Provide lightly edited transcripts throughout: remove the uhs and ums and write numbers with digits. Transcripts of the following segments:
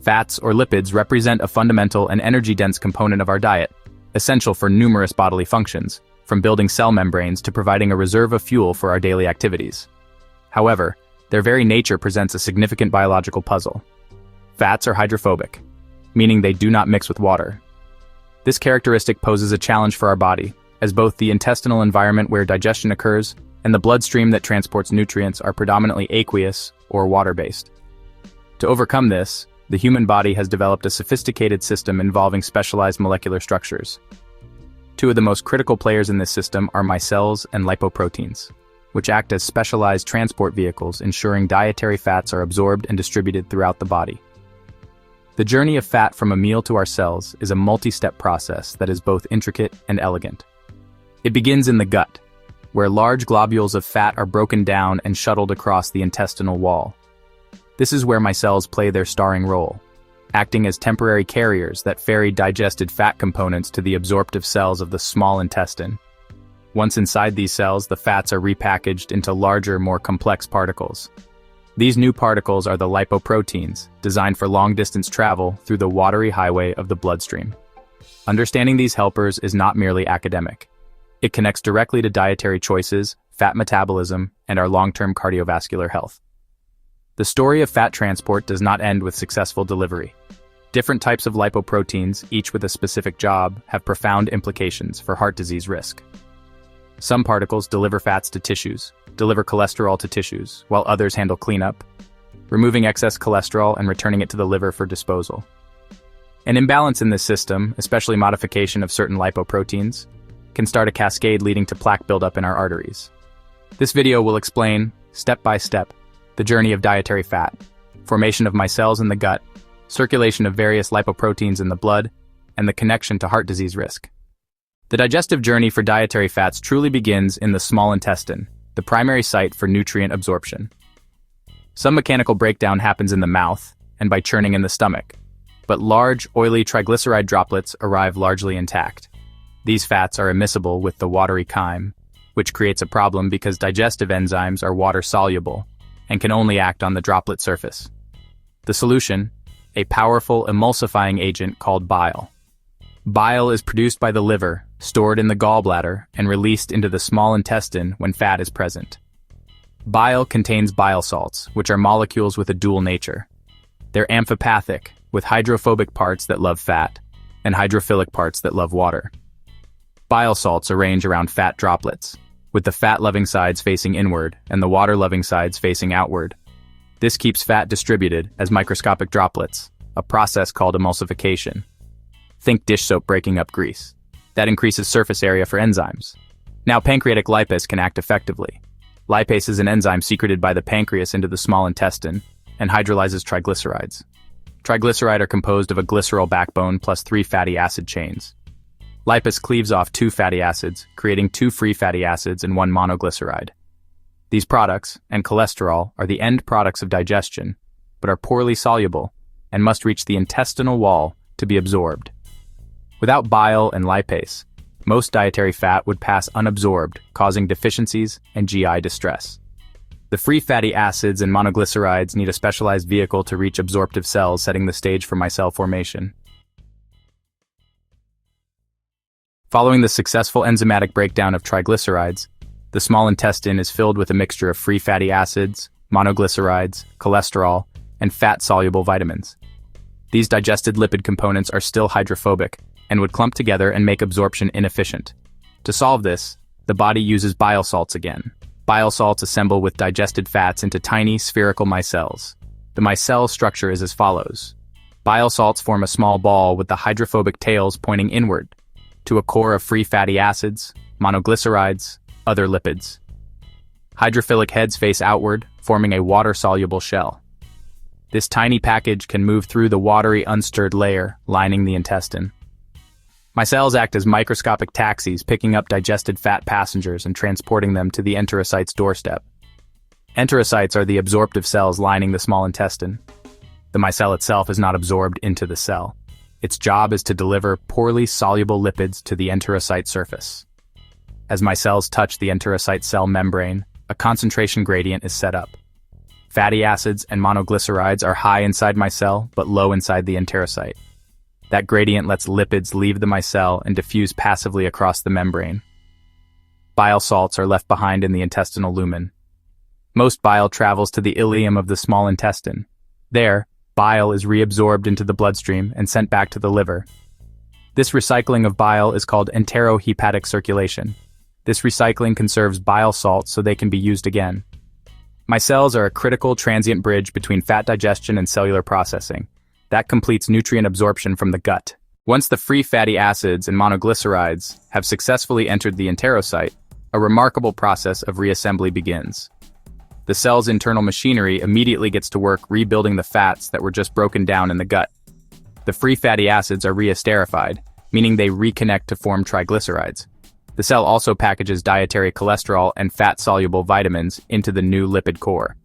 Fats, or lipids, represent a fundamental and energy-dense component of our diet, essential for numerous bodily functions, from building cell membranes to providing a reserve of fuel for our daily activities. However, their very nature presents a significant biological puzzle. Fats are hydrophobic, meaning they do not mix with water. This characteristic poses a challenge for our body, as both the intestinal environment where digestion occurs and the bloodstream that transports nutrients are predominantly aqueous or water-based. To overcome this, the human body has developed a sophisticated system involving specialized molecular structures. Two of the most critical players in this system are micelles and lipoproteins, which act as specialized transport vehicles, ensuring dietary fats are absorbed and distributed throughout the body. The journey of fat from a meal to our cells is a multi-step process that is both intricate and elegant. It begins in the gut, where large globules of fat are broken down and shuttled across the intestinal wall. This is where micelles play their starring role, acting as temporary carriers that ferry digested fat components to the absorptive cells of the small intestine. Once inside these cells, the fats are repackaged into larger, more complex particles. These new particles are the lipoproteins, designed for long-distance travel through the watery highway of the bloodstream. Understanding these helpers is not merely academic. It connects directly to dietary choices, fat metabolism, and our long-term cardiovascular health. The story of fat transport does not end with successful delivery. Different types of lipoproteins, each with a specific job, have profound implications for heart disease risk. Some particles deliver fats to tissues, deliver cholesterol to tissues, while others handle cleanup, removing excess cholesterol and returning it to the liver for disposal. An imbalance in this system, especially modification of certain lipoproteins, can start a cascade leading to plaque buildup in our arteries. This video will explain, step by step, the journey of dietary fat, formation of micelles in the gut, circulation of various lipoproteins in the blood, and the connection to heart disease risk. The digestive journey for dietary fats truly begins in the small intestine, the primary site for nutrient absorption. Some mechanical breakdown happens in the mouth and by churning in the stomach, but large, oily triglyceride droplets arrive largely intact. These fats are immiscible with the watery chyme, which creates a problem because digestive enzymes are water-soluble and can only act on the droplet surface. The solution: a powerful emulsifying agent called bile. Bile is produced by the liver, stored in the gallbladder, and released into the small intestine when fat is present. Bile contains bile salts, which are molecules with a dual nature. They're amphipathic, with hydrophobic parts that love fat, and hydrophilic parts that love water. Bile salts arrange around fat droplets, with the fat-loving sides facing inward and the water-loving sides facing outward. This keeps fat distributed as microscopic droplets, a process called emulsification. Think dish soap breaking up grease. That increases surface area for enzymes. Now pancreatic lipase can act effectively. Lipase is an enzyme secreted by the pancreas into the small intestine and hydrolyzes triglycerides. Triglyceride are composed of a glycerol backbone plus 3 fatty acid chains. Lipase cleaves off 2 fatty acids, creating 2 free fatty acids and 1 monoglyceride. These products, and cholesterol, are the end products of digestion, but are poorly soluble and must reach the intestinal wall to be absorbed. Without bile and lipase, most dietary fat would pass unabsorbed, causing deficiencies and GI distress. The free fatty acids and monoglycerides need a specialized vehicle to reach absorptive cells, setting the stage for micelle formation. Following the successful enzymatic breakdown of triglycerides, the small intestine is filled with a mixture of free fatty acids, monoglycerides, cholesterol, and fat-soluble vitamins. These digested lipid components are still hydrophobic and would clump together and make absorption inefficient. To solve this, the body uses bile salts again. Bile salts assemble with digested fats into tiny spherical micelles. The micelle structure is as follows. Bile salts form a small ball with the hydrophobic tails pointing inward to a core of free fatty acids, monoglycerides, other lipids. Hydrophilic heads face outward, forming a water-soluble shell. This tiny package can move through the watery, unstirred layer lining the intestine. Micelles act as microscopic taxis, picking up digested fat passengers and transporting them to the enterocyte's doorstep. Enterocytes are the absorptive cells lining the small intestine. The micelle itself is not absorbed into the cell. Its job is to deliver poorly soluble lipids to the enterocyte surface. As micelles touch the enterocyte cell membrane, a concentration gradient is set up. Fatty acids and monoglycerides are high inside micelle, but low inside the enterocyte. That gradient lets lipids leave the micelle and diffuse passively across the membrane. Bile salts are left behind in the intestinal lumen. Most bile travels to the ileum of the small intestine. There, bile is reabsorbed into the bloodstream and sent back to the liver. This recycling of bile is called enterohepatic circulation. This recycling conserves bile salts so they can be used again. Micelles are a critical transient bridge between fat digestion and cellular processing. That completes nutrient absorption from the gut. Once the free fatty acids and monoglycerides have successfully entered the enterocyte, a remarkable process of reassembly begins. The cell's internal machinery immediately gets to work rebuilding the fats that were just broken down in the gut. The free fatty acids are reesterified, meaning they reconnect to form triglycerides. The cell also packages dietary cholesterol and fat-soluble vitamins into the new lipid core.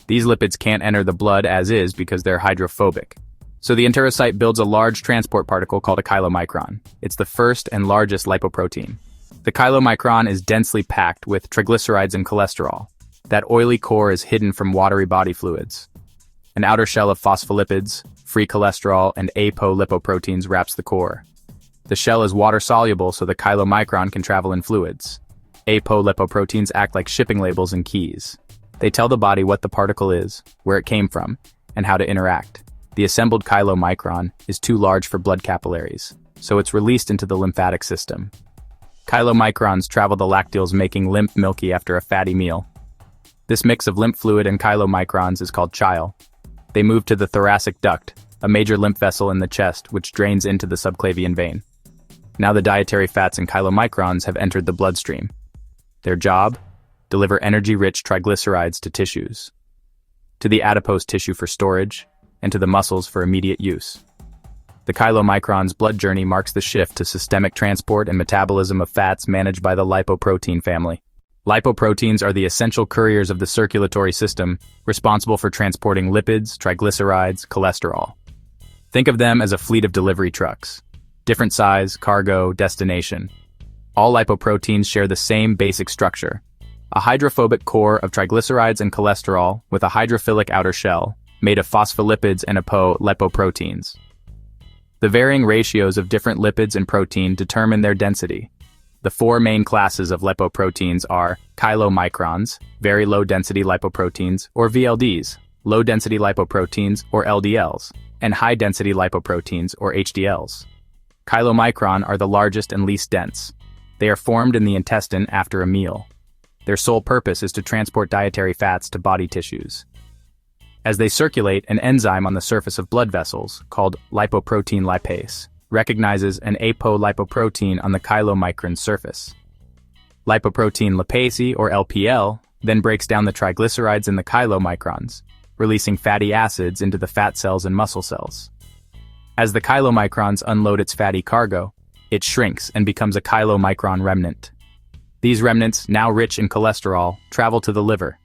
These lipids can't enter the blood as is because they're hydrophobic. So the enterocyte builds a large transport particle called a chylomicron. It's the first and largest lipoprotein. The chylomicron is densely packed with triglycerides and cholesterol. That oily core is hidden from watery body fluids. An outer shell of phospholipids, free cholesterol, and apolipoproteins wraps the core. The shell is water-soluble so the chylomicron can travel in fluids. Apolipoproteins act like shipping labels and keys. They tell the body what the particle is, where it came from, and how to interact. The assembled chylomicron is too large for blood capillaries, so it's released into the lymphatic system. Chylomicrons travel the lacteals, making lymph milky after a fatty meal. This mix of lymph fluid and chylomicrons is called chyle. They move to the thoracic duct, a major lymph vessel in the chest which drains into the subclavian vein. Now the dietary fats and chylomicrons have entered the bloodstream. Their job? Deliver energy-rich triglycerides to tissues. To the adipose tissue for storage, and to the muscles for immediate use. The chylomicron's blood journey marks the shift to systemic transport and metabolism of fats managed by the lipoprotein family. Lipoproteins are the essential couriers of the circulatory system, responsible for transporting lipids, triglycerides, cholesterol. Think of them as a fleet of delivery trucks. Different size, cargo, destination. All lipoproteins share the same basic structure. A hydrophobic core of triglycerides and cholesterol with a hydrophilic outer shell, made of phospholipids and apolipoproteins. The varying ratios of different lipids and protein determine their density. The four main classes of lipoproteins are chylomicrons, very low-density lipoproteins, or VLDs, low-density lipoproteins, or LDLs, and high-density lipoproteins, or HDLs. Chylomicron are the largest and least dense. They are formed in the intestine after a meal. Their sole purpose is to transport dietary fats to body tissues. As they circulate, an enzyme on the surface of blood vessels, called lipoprotein lipase, recognizes an apolipoprotein on the chylomicron surface. Lipoprotein lipase, or LPL, then breaks down the triglycerides in the chylomicrons, releasing fatty acids into the fat cells and muscle cells. As the chylomicrons unload its fatty cargo, it shrinks and becomes a chylomicron remnant. These remnants, now rich in cholesterol, travel to the liver.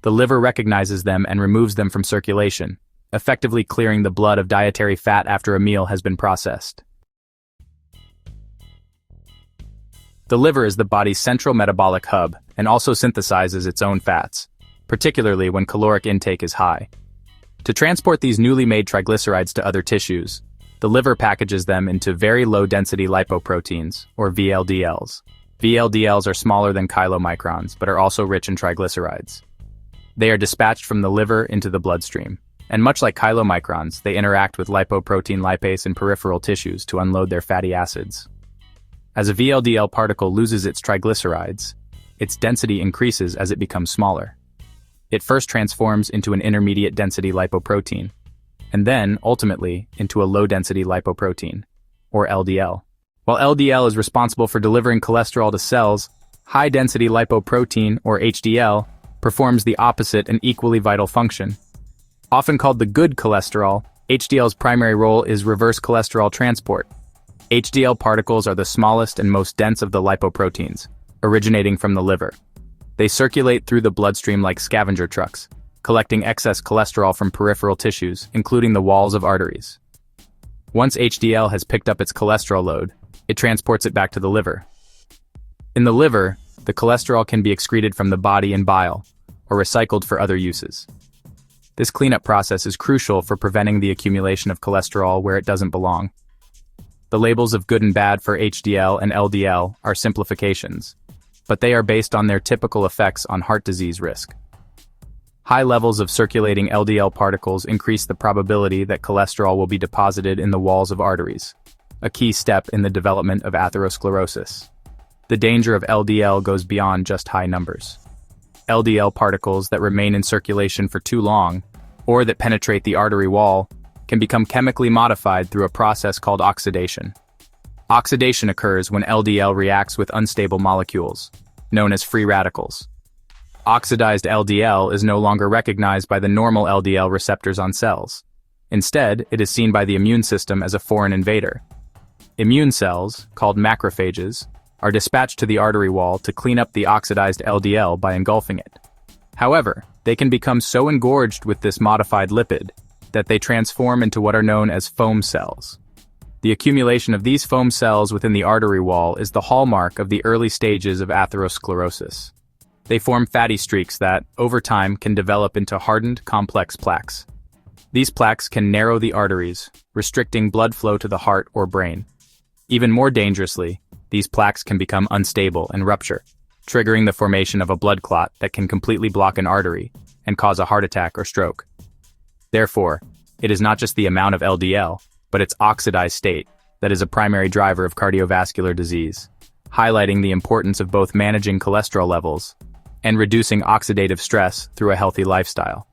The liver recognizes them and removes them from circulation, effectively clearing the blood of dietary fat after a meal has been processed. The liver is the body's central metabolic hub and also synthesizes its own fats, particularly when caloric intake is high. To transport these newly made triglycerides to other tissues, the liver packages them into very low-density lipoproteins, or VLDLs. VLDLs are smaller than chylomicrons, but are also rich in triglycerides. They are dispatched from the liver into the bloodstream, and much like chylomicrons, they interact with lipoprotein lipase in peripheral tissues to unload their fatty acids. As a VLDL particle loses its triglycerides, its density increases as it becomes smaller. It first transforms into an intermediate density lipoprotein, and then, ultimately, into a low-density lipoprotein, or LDL. While LDL is responsible for delivering cholesterol to cells, high-density lipoprotein, or HDL, performs the opposite and equally vital function. Often called the good cholesterol, HDL's primary role is reverse cholesterol transport. HDL particles are the smallest and most dense of the lipoproteins, originating from the liver. They circulate through the bloodstream like scavenger trucks, collecting excess cholesterol from peripheral tissues, including the walls of arteries. Once HDL has picked up its cholesterol load, it transports it back to the liver. In the liver, the cholesterol can be excreted from the body in bile, or recycled for other uses. This cleanup process is crucial for preventing the accumulation of cholesterol where it doesn't belong. The labels of good and bad for HDL and LDL are simplifications, but they are based on their typical effects on heart disease risk. High levels of circulating LDL particles increase the probability that cholesterol will be deposited in the walls of arteries, a key step in the development of atherosclerosis. The danger of LDL goes beyond just high numbers. LDL particles that remain in circulation for too long, or that penetrate the artery wall, can become chemically modified through a process called oxidation. Oxidation occurs when LDL reacts with unstable molecules, known as free radicals. Oxidized LDL is no longer recognized by the normal LDL receptors on cells. Instead, it is seen by the immune system as a foreign invader. Immune cells, called macrophages, are dispatched to the artery wall to clean up the oxidized LDL by engulfing it. However, they can become so engorged with this modified lipid that they transform into what are known as foam cells. The accumulation of these foam cells within the artery wall is the hallmark of the early stages of atherosclerosis. They form fatty streaks that, over time, can develop into hardened, complex plaques. These plaques can narrow the arteries, restricting blood flow to the heart or brain. Even more dangerously, these plaques can become unstable and rupture, triggering the formation of a blood clot that can completely block an artery and cause a heart attack or stroke. Therefore, it is not just the amount of LDL, but its oxidized state that is a primary driver of cardiovascular disease, highlighting the importance of both managing cholesterol levels and reducing oxidative stress through a healthy lifestyle.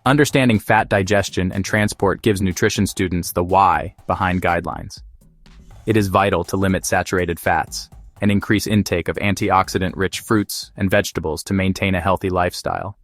Understanding fat digestion and transport gives nutrition students the why behind guidelines. It is vital to limit saturated fats and increase intake of antioxidant-rich fruits and vegetables to maintain a healthy lifestyle.